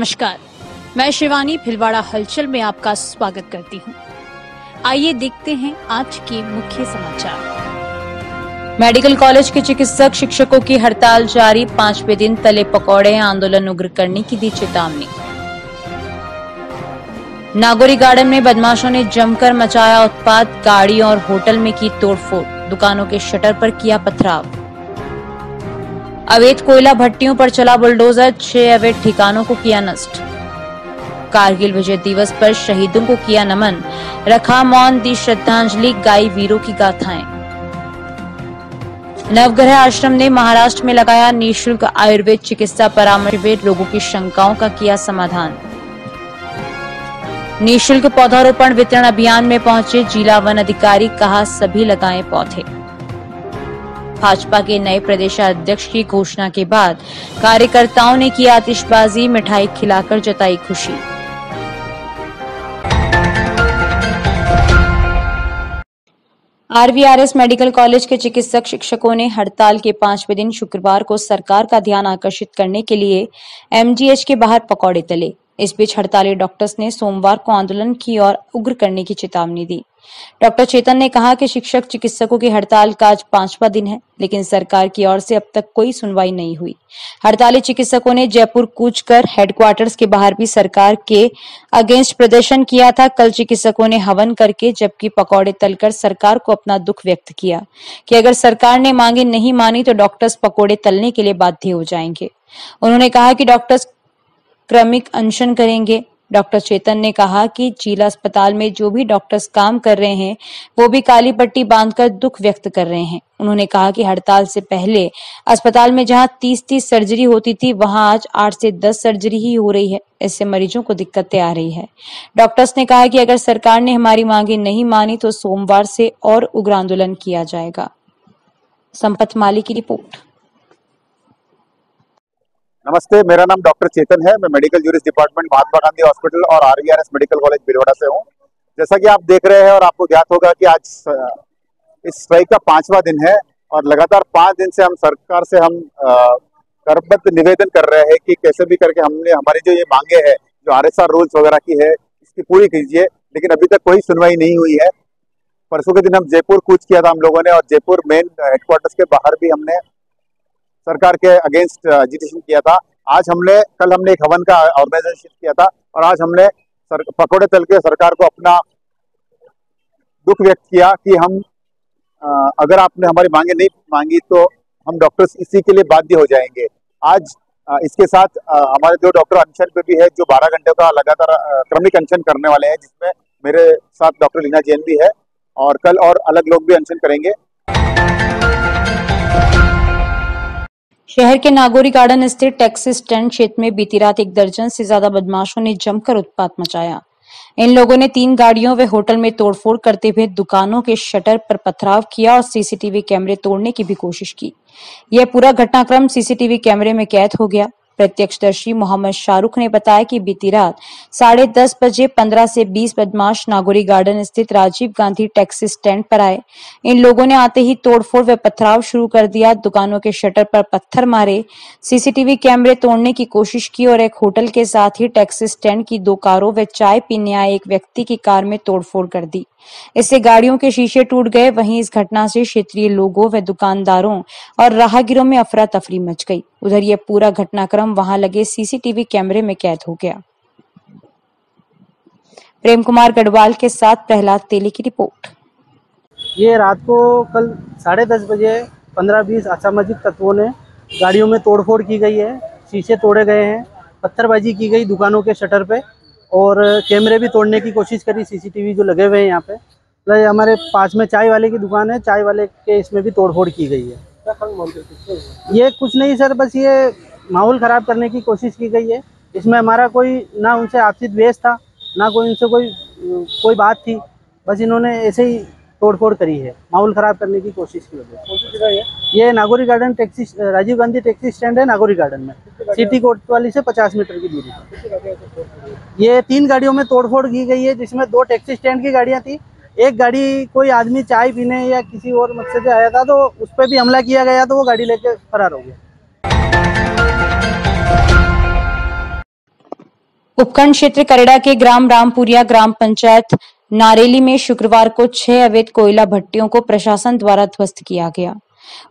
नमस्कार, मैं शिवानी भिलवाड़ा हलचल में आपका स्वागत करती हूं। आइए देखते हैं आज के मुख्य समाचार। मेडिकल कॉलेज के चिकित्सक शिक्षकों की हड़ताल जारी, 5वें दिन तले पकौड़े आंदोलन उग्र करने की दी चेतावनी। नागौरी गार्डन में बदमाशों ने जमकर मचाया उत्पात, गाड़ी और होटल में की तोड़फोड़, दुकानों के शटर पर किया पथराव। अवैध कोयला भट्टियों पर चला बुलडोजर, 6 अवैध ठिकानों को किया नष्ट। कारगिल विजय दिवस पर शहीदों को किया नमन, रखा मौन, दी श्रद्धांजलि, गाई वीरों की गाथाएं। नवग्रह आश्रम ने महाराष्ट्र में लगाया निःशुल्क आयुर्वेद चिकित्सा परामर्श शिविर, लोगों की शंकाओं का किया समाधान। निःशुल्क पौधारोपण वितरण अभियान में पहुंचे जिला वन अधिकारी, कहा सभी लगाएं पौधे। भाजपा के नए प्रदेशाध्यक्ष की घोषणा के बाद कार्यकर्ताओं ने की आतिशबाजी, मिठाई खिलाकर जताई खुशी। आरवीआरएस मेडिकल कॉलेज के चिकित्सक शिक्षकों ने हड़ताल के 5वें दिन शुक्रवार को सरकार का ध्यान आकर्षित करने के लिए एमजीएच के बाहर पकौड़े तले। इस बीच हड़ताली डॉक्टर्स ने सोमवार को आंदोलन की और उग्र करने की चेतावनी दी। डॉक्टर चेतन ने कहा कि शिक्षक चिकित्सकों की हड़ताल का आज 5वां दिन है, लेकिन सरकार की ओर से अब तक कोई सुनवाई नहीं हुई। हड़ताली चिकित्सकों ने जयपुर कूच कर हेडक्वार्टर्स के बाहर भी सरकार के अगेंस्ट प्रदर्शन किया था। कल चिकित्सकों ने हवन करके जबकि पकौड़े तलकर सरकार को अपना दुख व्यक्त किया कि अगर सरकार ने मांगे नहीं मानी तो डॉक्टर्स पकौड़े तलने के लिए बाध्य हो जाएंगे। उन्होंने कहा कि डॉक्टर्स क्रमिक अनशन करेंगे। डॉक्टर चेतन ने कहा कि जिला अस्पताल में जो भी डॉक्टर्स काम कर रहे हैं वो भी काली पट्टी बांधकर दुख व्यक्त कर रहे हैं। उन्होंने कहा कि हड़ताल से पहले अस्पताल में जहां 30 सर्जरी होती थी वहां आज 8 से 10 सर्जरी ही हो रही है। इससे मरीजों को दिक्कतें आ रही है। डॉक्टर्स ने कहा कि अगर सरकार ने हमारी मांगे नहीं मानी तो सोमवार से और उग्र आंदोलन किया जाएगा। संपत माली की रिपोर्ट। नमस्ते, मेरा नाम डॉक्टर चेतन है। मैं medical jurist department Mahatma Gandhi hospital और आरवीआरएस मेडिकल कॉलेज भिलवाड़ा से हूं। जैसा कि आप देख रहे हैं और आपको ज्ञात होगा कि आज इस स्ट्राइक का 5वां दिन है और लगातार 5 दिन से हम सरकार से करबद्ध निवेदन कर रहे हैं कि कैसे भी करके हमने हमारी जो ये मांगे हैं, जो आरएसआर रूल्स वगैरह की है, इसकी पूरी कीजिए, लेकिन अभी तक कोई सुनवाई नहीं हुई है। परसों के दिन हम जयपुर कूच किया था हम लोगों ने और जयपुर मेन हेडक्वार्टर्स के बाहर भी हमने सरकार के अगेंस्ट एजिटेशन किया था। कल हमने एक हवन का ऑर्गेनाइजेशन किया था और आज हमने पकौड़े तल के सरकार को अपना दुख व्यक्त किया कि हम अगर आपने हमारी मांगे नहीं मांगी तो हम डॉक्टर्स इसी के लिए बाध्य हो जाएंगे। आज इसके साथ हमारे 2 डॉक्टर अनशन पे भी है जो 12 घंटे का लगातार क्रमिक अनशन करने वाले हैं, जिसमें मेरे साथ डॉक्टर लीना जैन भी है और कल और अलग लोग भी अनशन करेंगे। शहर के नागौरी गार्डन स्थित टैक्सी स्टैंड क्षेत्र में बीती रात 1 दर्जन से ज्यादा बदमाशों ने जमकर उत्पात मचाया। इन लोगों ने 3 गाड़ियों व होटल में तोड़फोड़ करते हुए दुकानों के शटर पर पथराव किया और सीसीटीवी कैमरे तोड़ने की भी कोशिश की। यह पूरा घटनाक्रम सीसीटीवी कैमरे में कैद हो गया। प्रत्यक्षदर्शी मोहम्मद शाहरुख ने बताया कि बीती रात 10:30 बजे 15 से 20 बदमाश नागौरी गार्डन स्थित राजीव गांधी टैक्सी स्टैंड पर आए। इन लोगों ने आते ही तोड़फोड़ व पथराव शुरू कर दिया, दुकानों के शटर पर पत्थर मारे, सीसीटीवी कैमरे तोड़ने की कोशिश की और एक होटल के साथ ही टैक्सी स्टैंड की 2 कारों व चाय पीने आए एक व्यक्ति की कार में तोड़फोड़ कर दी। इससे गाड़ियों के शीशे टूट गए। वहीं इस घटना से क्षेत्रीय लोगों व दुकानदारों और राहगीरों में अफरा तफरी मच गई। उधर यह पूरा घटनाक्रम वहां लगे सीसीटीवी कैमरे में कैद हो गया। प्रेम कुमार गढ़वाल के साथ प्रहलाद तेली की रिपोर्ट। ये रात को कल 10:30 बजे 15-20 असामाजिक तत्वों ने गाड़ियों में तोड़फोड़ की गई है, शीशे तोड़े गए हैं, पत्थरबाजी की गई दुकानों के शटर पे और कैमरे भी तोड़ने की कोशिश करी, सीसीटीवी जो लगे हुए हैं यहाँ पे। प्लस हमारे पास में चाय वाले की दुकान है, चाय वाले के इसमें भी तोड़फोड़ की गई है। ये कुछ नहीं सर, बस ये माहौल ख़राब करने की कोशिश की गई है। इसमें हमारा कोई ना उनसे आपसी द्वेष था, ना कोई उनसे कोई बात थी, बस इन्होंने ऐसे ही तोड़फोड़ करी है, माहौल ख़राब करने की कोशिश की वजह से। ये Nagauri garden taxi Rajiv Gandhi taxi stand है नागौरी गार्डन में, सिटी कोतवाली से 50 मीटर की दूरी पर। ये 3 गाड़ियों में तोड़फोड़ की गई है, जिसमें 2 टैक्सी स्टैंड की गाड़ियाँ थी। एक गाड़ी कोई आदमी चाय पीने या किसी और मकसद से आया था तो उस पर भी हमला किया गया, तो वो गाड़ी लेकर फरार हो गया। उपखंड क्षेत्र करेड़ा के ग्राम रामपुरिया ग्राम पंचायत नारेली में शुक्रवार को 6 अवैध कोयला भट्टियों को प्रशासन द्वारा ध्वस्त किया गया।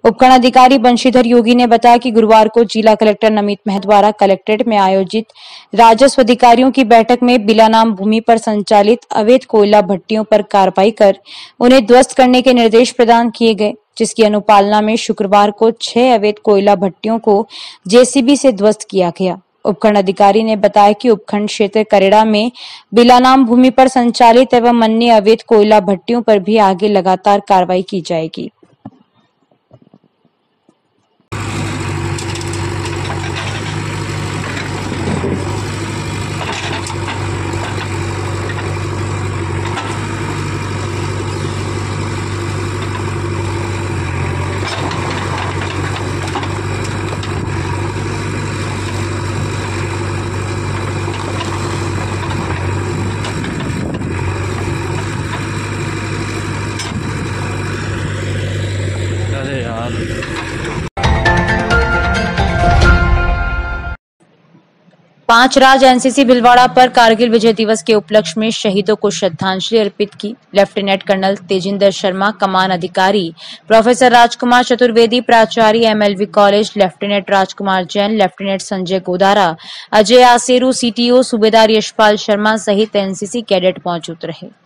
उपखंड अधिकारी बंशीधर योगी ने बताया कि गुरुवार को जिला कलेक्टर नमित महत द्वारा कलेक्ट्रेट में आयोजित राजस्व अधिकारियों की बैठक में बिला नाम भूमि पर संचालित अवैध कोयला भट्टियों पर कार्रवाई कर उन्हें ध्वस्त करने के निर्देश प्रदान किए गए, जिसकी अनुपालना में शुक्रवार को 6 अवैध कोयला भट्टियों को जेसीबी से ध्वस्त किया गया। उपखंड अधिकारी ने बताया कि उपखंड क्षेत्र करेड़ा में बिला नाम भूमि पर संचालित एवं अन्य अवैध कोयला भट्टियों पर भी आगे लगातार कार्रवाई की जाएगी। पांच राज एनसीसी भिलवाड़ा पर कारगिल विजय दिवस के उपलक्ष्य में शहीदों को श्रद्धांजलि अर्पित की। लेफ्टिनेंट कर्नल तेजिंदर शर्मा, कमान अधिकारी प्रोफेसर राजकुमार चतुर्वेदी, प्राचार्य एमएलवी कॉलेज, लेफ्टिनेंट राजकुमार जैन, लेफ्टिनेंट संजय गोदारा, अजय आसेरू, सीटीओ सूबेदार यशपाल शर्मा सहित एनसीसी कैडेट मौजूद रहे।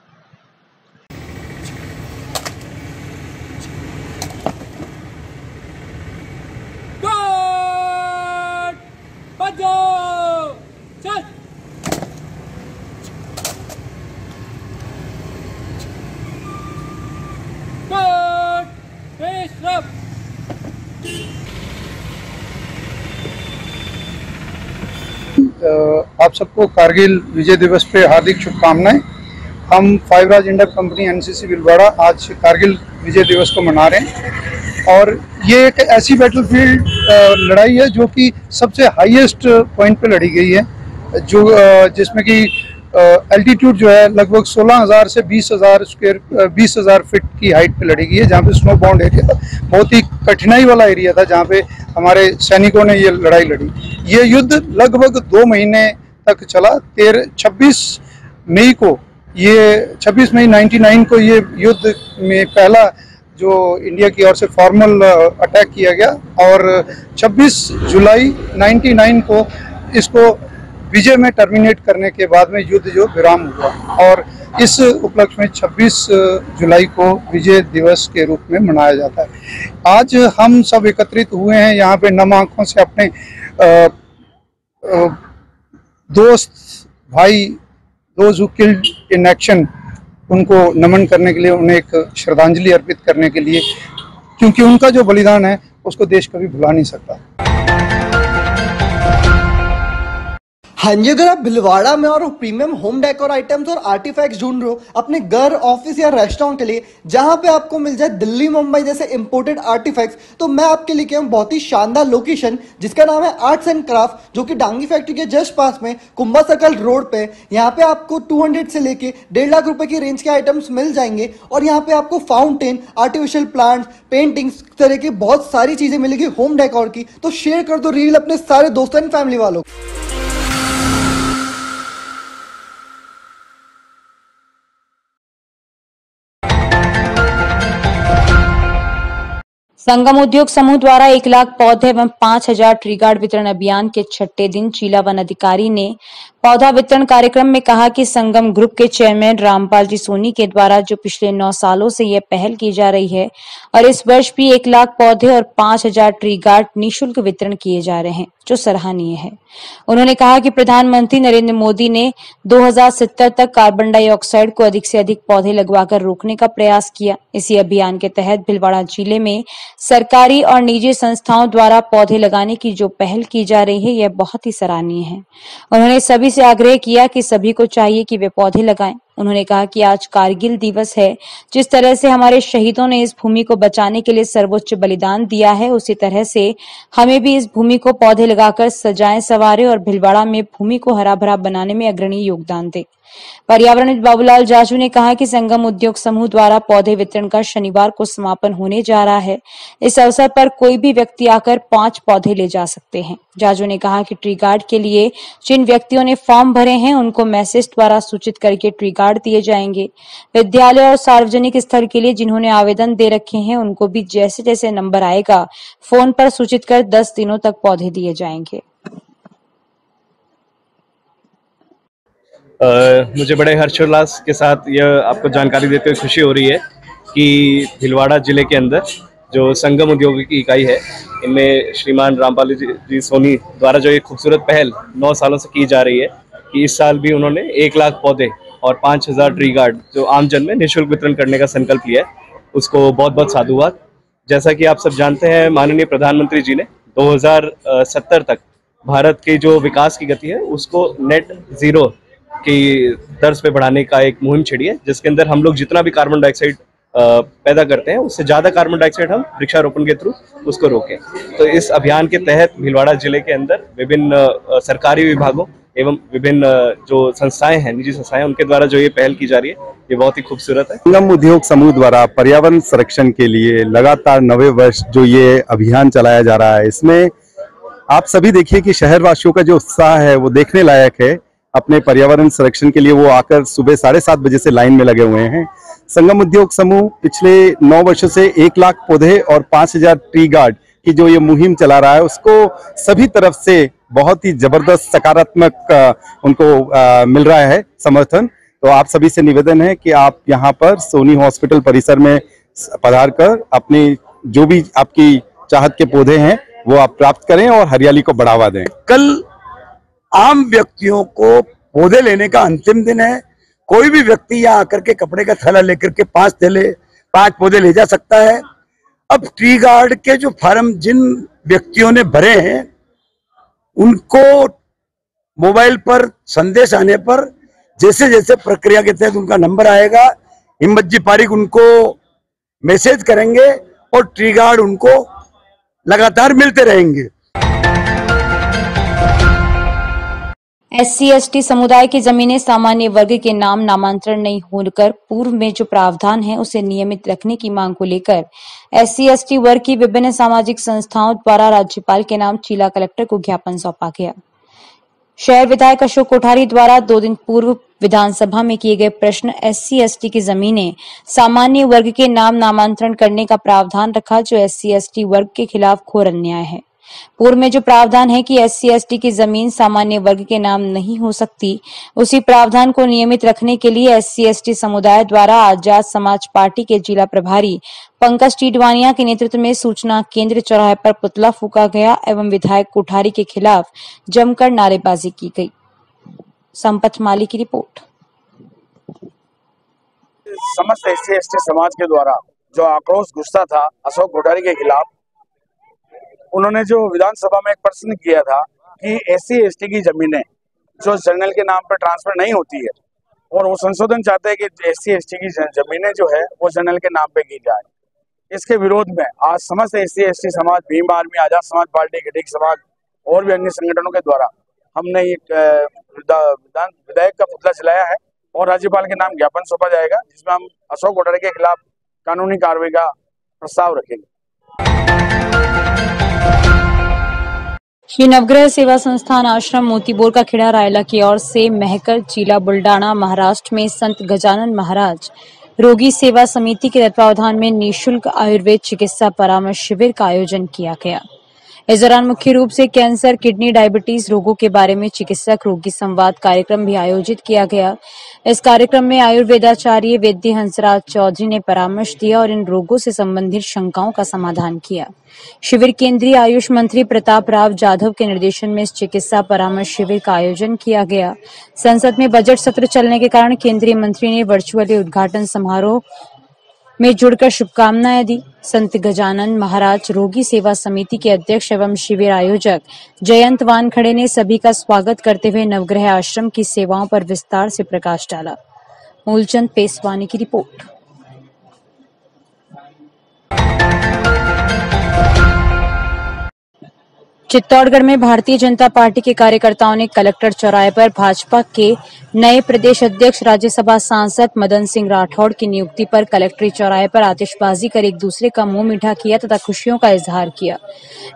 आप सबको कारगिल विजय दिवस पे हार्दिक शुभकामनाएं। हम 5 राज इंडर कंपनी एनसीसी भिलवाड़ा आज कारगिल विजय दिवस को मना रहे हैं और ये एक ऐसी बैटलफील्ड लड़ाई है जो कि सबसे हाईएस्ट पॉइंट पे लड़ी गई है, जो जिसमें कि एल्टीट्यूड जो है लगभग 16,000 से 20,000 फीट की हाइट पे लड़ी गई है, जहाँ पे स्नो बाउंड एरिया था, बहुत ही कठिनाई वाला एरिया था जहाँ पे हमारे सैनिकों ने ये लड़ाई लड़ी। ये युद्ध लगभग 2 महीने तक चला। 26 मई 99 को ये युद्ध में पहला जो इंडिया की ओर से फॉर्मल अटैक किया गया और 26 जुलाई 99 को इसको विजय में टर्मिनेट करने के बाद में युद्ध जो विराम हुआ और इस उपलक्ष्य में 26 जुलाई को विजय दिवस के रूप में मनाया जाता है। आज हम सब एकत्रित हुए हैं यहाँ पे नम आंखों से अपने दोस्त भाई those who killed in action उनको नमन करने के लिए, उन्हें एक श्रद्धांजलि अर्पित करने के लिए, क्योंकि उनका जो बलिदान है उसको देश कभी भुला नहीं सकता। हाँ जी, अगर आप भिलवाड़ा में और प्रीमियम होम डेकोर आइटम्स और आर्टिफैक्ट्स ढूंढ रहे हो अपने घर, ऑफिस या रेस्टोरेंट के लिए, जहां पे आपको मिल जाए दिल्ली मुंबई जैसे इंपोर्टेड आर्टिफैक्ट्स, तो मैं आपके लिए क्या हूं बहुत ही शानदार लोकेशन जिसका नाम है आर्ट्स एंड क्राफ्ट, जो कि डांगी फैक्ट्री के जस्ट पास में कुंभा सर्कल रोड पे। यहाँ पे आपको 200 से लेके 1.5 लाख रुपए की रेंज के आइटम्स मिल जाएंगे और यहाँ पे आपको फाउंटेन, आर्टिफिशियल प्लांट्स, पेंटिंग्स तरह की बहुत सारी चीजें मिलेगी होम डेकोर की। तो शेयर कर दो रील अपने सारे दोस्तों एंड फैमिली वालों। संगम उद्योग समूह द्वारा 1 लाख पौधे एवं 5,000 ट्री गार्ड वितरण अभियान के 6ठे दिन चीला वन अधिकारी ने पौधा वितरण कार्यक्रम में कहा कि संगम ग्रुप के चेयरमैन रामपाल जी सोनी के द्वारा जो पिछले 9 सालों से यह पहल की जा रही है और इस वर्ष भी 1 लाख पौधे और 5,000 ट्री गार्ड निःशुल्क वितरण किए जा रहे हैं, जो सराहनीय है। उन्होंने कहा कि प्रधानमंत्री नरेंद्र मोदी ने 2070 तक कार्बन डाइऑक्साइड को अधिक से अधिक पौधे लगवाकर रोकने का प्रयास किया। इसी अभियान के तहत भिलवाड़ा जिले में सरकारी और निजी संस्थाओं द्वारा पौधे लगाने की जो पहल की जा रही है, यह बहुत ही सराहनीय है। उन्होंने सभी से आग्रह किया कि सभी को चाहिए कि वे पौधे लगाएं। उन्होंने कहा कि आज कारगिल दिवस है। जिस तरह से हमारे शहीदों ने इस भूमि को बचाने के लिए सर्वोच्च बलिदान दिया है, उसी तरह से हमें भी इस भूमि को पौधे लगाकर सजाएं संवारें और भीलवाड़ा में भूमि को हरा भरा बनाने में अग्रणी योगदान दें। पर्यावरणविद बाबूलाल जाजू ने कहा कि संगम उद्योग समूह द्वारा पौधे वितरण का शनिवार को समापन होने जा रहा है। इस अवसर पर कोई भी व्यक्ति आकर 5 पौधे ले जा सकते हैं। जाजू ने कहा कि ट्री गार्ड के लिए जिन व्यक्तियों ने फॉर्म भरे हैं उनको मैसेज द्वारा सूचित करके ट्री गार्ड दिए जाएंगे। विद्यालय और सार्वजनिक स्थल के लिए जिन्होंने आवेदन दे रखे हैं उनको भी जैसे जैसे नंबर आएगा फोन पर सूचित कर 10 दिनों तक पौधे दिए जाएंगे। मुझे बड़े हर्षोल्लास के साथ यह आपको जानकारी देते हुए खुशी हो रही है कि भीलवाड़ा जिले के अंदर जो संगम औद्योगिक इकाई है, इनमें श्रीमान रामपाल जी सोनी द्वारा जो एक खूबसूरत पहल 9 सालों से की जा रही है कि इस साल भी उन्होंने 1 लाख पौधे और 5000 ट्री गार्ड जो आम जन में निःशुल्क वितरण करने का संकल्प लिया है, उसको बहुत बहुत साधुवाद। जैसा कि आप सब जानते हैं, माननीय प्रधानमंत्री जी ने 2070 तक भारत की जो विकास की गति है उसको नेट जीरो की दर्ज पे बढ़ाने का एक मुहिम छिड़ी है, जिसके अंदर हम लोग जितना भी कार्बन डाइऑक्साइड पैदा करते हैं उससे ज़्यादा कार्बन डाइऑक्साइड हम वृक्षारोपण के थ्रू उसको रोकें। तो इस अभियान के तहत भीलवाड़ा जिले के अंदर विभिन्न सरकारी विभागों एवं विभिन्न जो संस्थाएं हैं, निजी संस्थाएं, उनके द्वारा जो ये पहल की जा रही है, ये बहुत ही खूबसूरत है। संगम उद्योग समूह द्वारा पर्यावरण संरक्षण के लिए लगातार 9वें वर्ष जो ये अभियान चलाया जा रहा है, इसमें आप सभी देखिए कि शहरवासियों का जो उत्साह है वो देखने लायक है। अपने पर्यावरण संरक्षण के लिए वो आकर सुबह 7:30 बजे से लाइन में लगे हुए हैं। संगम उद्योग समूह पिछले 9 वर्षों से 1 लाख पौधे और 5000 ट्री गार्ड की जो ये मुहिम चला रहा है, उसको सभी तरफ से बहुत ही जबरदस्त सकारात्मक उनको मिल रहा है समर्थन। तो आप सभी से निवेदन है कि आप यहाँ पर सोनी हॉस्पिटल परिसर में पधार कर अपनी जो भी आपकी चाहत के पौधे हैं वो आप प्राप्त करें और हरियाली को बढ़ावा दें। कल आम व्यक्तियों को पौधे लेने का अंतिम दिन है। कोई भी व्यक्ति यहाँ आकर के कपड़े का थैला लेकर के 5 पौधे ले जा सकता है। अब ट्री गार्ड के जो फार्म जिन व्यक्तियों ने भरे हैं उनको मोबाइल पर संदेश आने पर जैसे जैसे प्रक्रिया के तहत उनका नंबर आएगा, हिम्मत जी पारिक उनको मैसेज करेंगे और ट्री गार्ड उनको लगातार मिलते रहेंगे। SC/ST समुदाय की जमीनें सामान्य वर्ग के नाम नामांतरण नहीं होकर पूर्व में जो प्रावधान है उसे नियमित रखने की मांग को लेकर SC/ST वर्ग की विभिन्न सामाजिक संस्थाओं द्वारा राज्यपाल के नाम जिला कलेक्टर को ज्ञापन सौंपा गया। शहर विधायक अशोक कोठारी द्वारा 2 दिन पूर्व विधानसभा में किए गए प्रश्न SC/ST की जमीनें सामान्य वर्ग के नाम नामांतरण करने का प्रावधान रखा, जो SC/ST वर्ग के खिलाफ घोर अन्याय है। पूर्व में जो प्रावधान है कि SC/ST की जमीन सामान्य वर्ग के नाम नहीं हो सकती, उसी प्रावधान को नियमित रखने के लिए SC/ST समुदाय द्वारा आजाद समाज पार्टी के जिला प्रभारी पंकज टीडवानिया के नेतृत्व में सूचना केंद्र चौराहे पर पुतला फूका गया एवं विधायक कोठारी के खिलाफ जमकर नारेबाजी की गई। संपत माली की रिपोर्ट। समस्त SC/ST समाज के द्वारा जो आक्रोश गुस्सा था अशोक कोठारी के खिलाफ, उन्होंने जो विधानसभा में एक प्रश्न किया था कि SC/ST की जमीनें जो जनरल के नाम पर ट्रांसफर नहीं होती है और वो संशोधन चाहते हैं कि SC/ST की जमीनें जो है वो जनरल के नाम पे की जाए। इसके विरोध में आज समस्त SC/ST समाज, भीम आर्मी, आजाद समाज पार्टी, घटिक समाज और भी अन्य संगठनों के द्वारा हमने एक विधायक का पुतला जलाया है और राज्यपाल के नाम ज्ञापन सौंपा जाएगा, जिसमें हम अशोक कोठारी के खिलाफ कानूनी कार्रवाई का प्रस्ताव रखेंगे। श्री नवग्रह सेवा संस्थान आश्रम मोतीबोर का खेड़ा रायला की ओर से महकर जिला बुल्डाना महाराष्ट्र में संत गजानन महाराज रोगी सेवा समिति के तत्वावधान में निःशुल्क आयुर्वेद चिकित्सा परामर्श शिविर का आयोजन किया गया। इस दौरान मुख्य रूप से कैंसर, किडनी, डायबिटीज रोगों के बारे में चिकित्सक रोगी संवाद कार्यक्रम भी आयोजित किया गया। इस कार्यक्रम में आयुर्वेदाचार्य वैद्य हंसराज चौधरी ने परामर्श दिया और इन रोगों से संबंधित शंकाओं का समाधान किया। शिविर केंद्रीय आयुष मंत्री प्रताप राव जाधव के निर्देशन में इस चिकित्सा परामर्श शिविर का आयोजन किया गया। संसद में बजट सत्र चलने के कारण केंद्रीय मंत्री ने वर्चुअली उद्घाटन समारोह में जुड़कर शुभकामनाएं दी। संत गजानन महाराज रोगी सेवा समिति के अध्यक्ष एवं शिविर आयोजक जयंत वानखड़े ने सभी का स्वागत करते हुए नवग्रह आश्रम की सेवाओं पर विस्तार से प्रकाश डाला। मूलचंद पेसवानी की रिपोर्ट। चित्तौड़गढ़ में भारतीय जनता पार्टी के कार्यकर्ताओं ने कलेक्टर चौराहे पर भाजपा के नए प्रदेश अध्यक्ष राज्यसभा सांसद मदन सिंह राठौड़ की नियुक्ति पर कलेक्ट्रेट चौराहे पर आतिशबाजी कर एक दूसरे का मुंह मीठा किया तथा खुशियों का इजहार किया।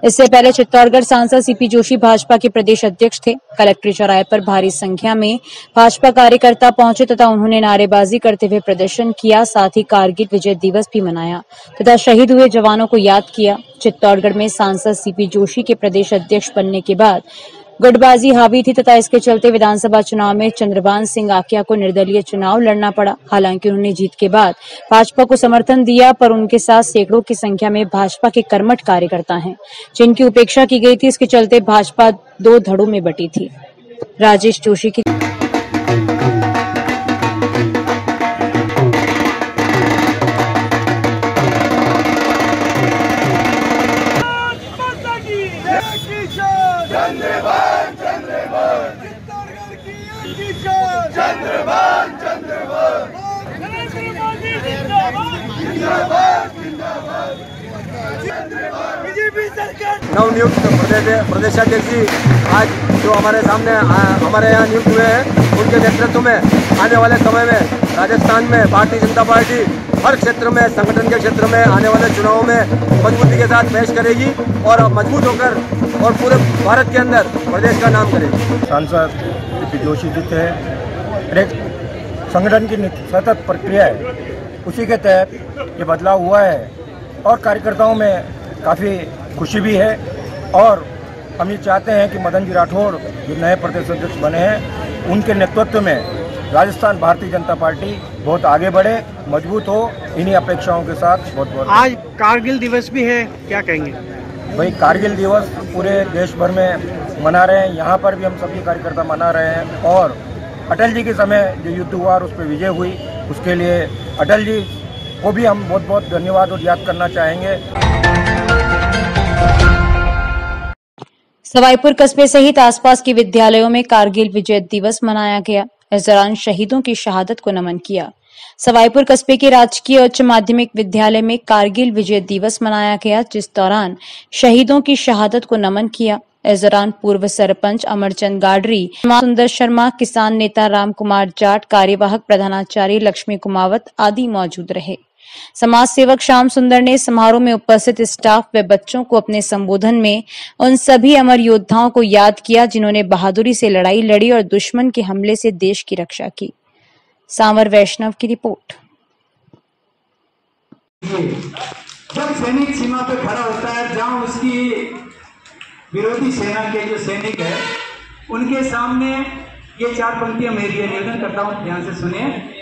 इससे पहले चित्तौड़गढ़ सांसद सीपी जोशी भाजपा के प्रदेश अध्यक्ष थे। कलेक्ट्रेट चौराहे पर भारी संख्या में भाजपा कार्यकर्ता पहुंचे तथा उन्होंने नारेबाजी करते हुए प्रदर्शन किया। साथ ही कारगिल विजय दिवस भी मनाया तथा शहीद हुए जवानों को याद किया। चित्तौड़गढ़ में सांसद सीपी जोशी के प्रदेश अध्यक्ष बनने के बाद गुटबाजी हावी थी तथा इसके चलते विधानसभा चुनाव में चंद्रभान सिंह आकिया को निर्दलीय चुनाव लड़ना पड़ा। हालांकि उन्होंने जीत के बाद भाजपा को समर्थन दिया, पर उनके साथ सैकड़ों की संख्या में भाजपा के कर्मठ कार्यकर्ता हैं जिनकी उपेक्षा की गई थी। इसके चलते भाजपा दो धड़ों में बटी थी। राजेश जोशी की नवनियुक्त प्रदेशाध्यक्ष जी आज जो हमारे सामने हमारे यहाँ नियुक्त हुए हैं, उनके नेतृत्व में आने वाले समय में राजस्थान में भारतीय जनता पार्टी हर क्षेत्र में, संगठन के क्षेत्र में आने वाले चुनावों में मजबूती के साथ पेश करेगी और मजबूत होकर और पूरे भारत के अंदर प्रदेश का नाम करेगी। सांसद सीपी जोशी जी थे। एक संगठन की सतत प्रक्रिया है, उसी के तहत ये बदलाव हुआ है और कार्यकर्ताओं में काफ़ी खुशी भी है। और हम ये चाहते हैं कि मदन जी राठौड़ जो नए प्रदेश अध्यक्ष बने हैं, उनके नेतृत्व में राजस्थान भारतीय जनता पार्टी बहुत आगे बढ़े, मजबूत हो। इन्हीं अपेक्षाओं के साथ बहुत बहुत आज कारगिल दिवस भी है, क्या कहेंगे? भाई, कारगिल दिवस पूरे देश भर में मना रहे हैं, यहाँ पर भी हम सभी कार्यकर्ता मना रहे हैं। और अटल जी के समय जो युद्ध हुआ और उस पर विजय हुई, उसके लिए अटल जी को भी हम बहुत बहुत धन्यवाद और याद करना चाहेंगे। सवाईपुर कस्बे सहित आसपास के विद्यालयों में कारगिल विजय दिवस मनाया गया। इस दौरान शहीदों की शहादत को नमन किया। सवाईपुर कस्बे के राजकीय उच्च माध्यमिक विद्यालय में कारगिल विजय दिवस मनाया गया, जिस दौरान शहीदों की शहादत को नमन किया। इस दौरान पूर्व सरपंच अमरचंद गाडरी, सुंदर शर्मा, किसान नेता राम कुमार जाट, कार्यवाहक प्रधानाचार्य लक्ष्मी कुमावत आदि मौजूद रहे। समाज सेवक श्याम सुंदर ने समारोह में उपस्थित स्टाफ व बच्चों को अपने संबोधन में उन सभी अमर योद्धाओं को याद किया जिन्होंने बहादुरी से लड़ाई लड़ी और दुश्मन के हमले से देश की रक्षा की। सांवर वैष्णव की रिपोर्ट। जब सैनिक सीमा पे खड़ा होता है, जहां उसकी विरोधी सेना के जो सैनिक है, उनके सामने ये चार पंक्तियां मेरी निवेदन करता हूं, ध्यान से सुनिए।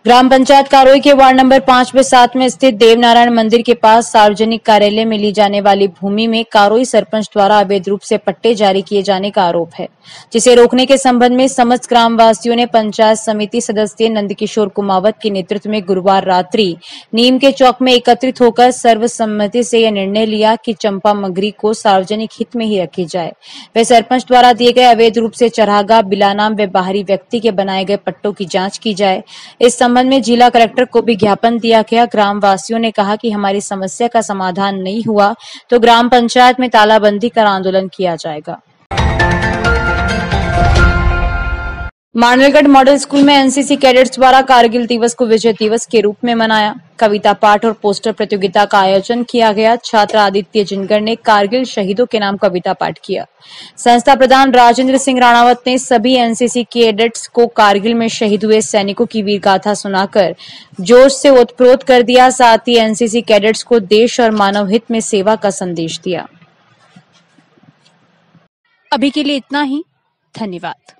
ग्राम पंचायत कारोई के वार्ड नंबर 5 व 7 में स्थित देवनारायण मंदिर के पास सार्वजनिक कार्यालय में ली जाने वाली भूमि में कारोई सरपंच द्वारा अवैध रूप से पट्टे जारी किए जाने का आरोप है, जिसे रोकने के संबंध में समस्त ग्रामवासियों ने पंचायत समिति सदस्य नंदकिशोर कुमावत के नेतृत्व में गुरुवार रात्रि नीम के चौक में एकत्रित होकर सर्वसम्मति से यह निर्णय लिया कि चंपा मगरी को सार्वजनिक हित में ही रखी जाए। वे सरपंच द्वारा दिए गए अवैध रूप से चरागा, बिलानाम व बाहरी व्यक्ति के बनाए गए पट्टों की जाँच की जाए। इस संबंध में जिला कलेक्टर को भी ज्ञापन दिया गया। ग्रामवासियों ने कहा कि हमारी समस्या का समाधान नहीं हुआ तो ग्राम पंचायत में तालाबंदी कर आंदोलन किया जाएगा। मांडलगढ़ मॉडल स्कूल में एनसीसी कैडेट्स द्वारा कारगिल दिवस को विजय दिवस के रूप में मनाया। कविता पाठ और पोस्टर प्रतियोगिता का आयोजन किया गया। छात्र आदित्य जिनगर ने कारगिल शहीदों के नाम कविता पाठ किया। संस्था प्रधान राजेंद्र सिंह राणावत ने सभी एनसीसी कैडेट्स को कारगिल में शहीद हुए सैनिकों की वीर गाथा सुनाकर जोश से ओतप्रोत कर दिया। साथ ही एनसीसी कैडेट्स को देश और मानव हित में सेवा का संदेश दिया। अभी के लिए इतना ही। धन्यवाद।